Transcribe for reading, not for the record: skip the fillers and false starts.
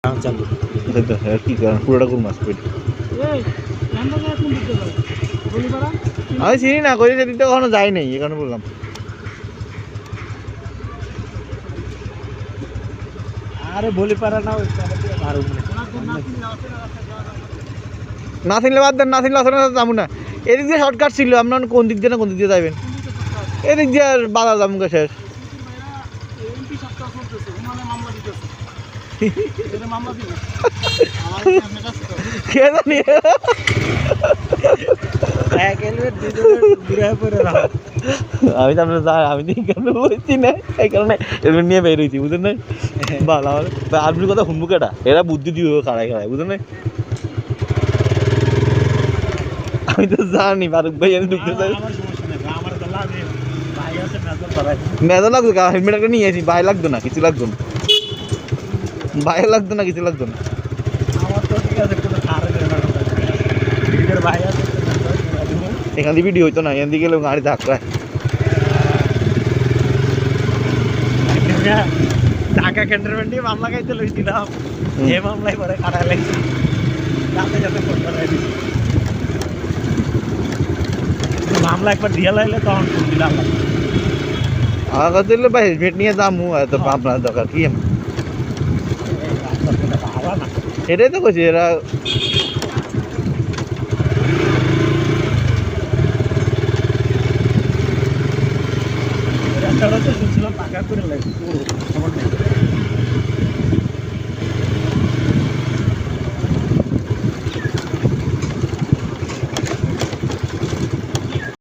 চালু কি কারণ পুরোটা কোন মাছ পেট আমি চিনি না করি সেদিক তো কখনো যাই নাই এখানে বললাম আরে বলি পারা না না থাকলে বাদ দেন না থাকলে আসলে যাবো না এদিক দিয়ে শর্টকাট ছিল আপনার কোন দিক দিয়ে না কোন দিক দিয়ে যাবেন এদিক দিয়ে আর বাধা যাবো শেষ কে জানি আমি তো আপনার আমি তো এখানে বলছি না এই কারণে এগুলো নিয়ে বের হয়েছি বুঝলেন না ভালো আমার আপনি কথা শুনবো কেটা এরা বুদ্ধি দিব খাড়ায় খাড়ায় বুঝলেন না আমি তো জানি ফারুক ভাই আমি ঢুকতে চাই মেজা লাগতো হেলমেট একটা নিয়ে আসি ভাই লাগতো না কিছু লাগতো না ভাই লাগতো না কিছু লাগতো না এখান থেকে ভিডিও হইতো না এখান থেকে গেলে গাড়ি ধাক্কা ঢাকা ক্যান্টনমেন্টে মামলা খাইতে লইছিলাম এই মামলায় পরে কাটা লাগছে যাতে যাতে ফোন করাই দিছি মামলা একবার দিয়ে লাইলে তখন ফোন দিলাম আমার কাছে দিলে ভাই হেলমেট নিয়ে যাবো এত আপনার দরকার কি এটাই তো করছি এরা শুনছিলাম টাকা করে লাগছে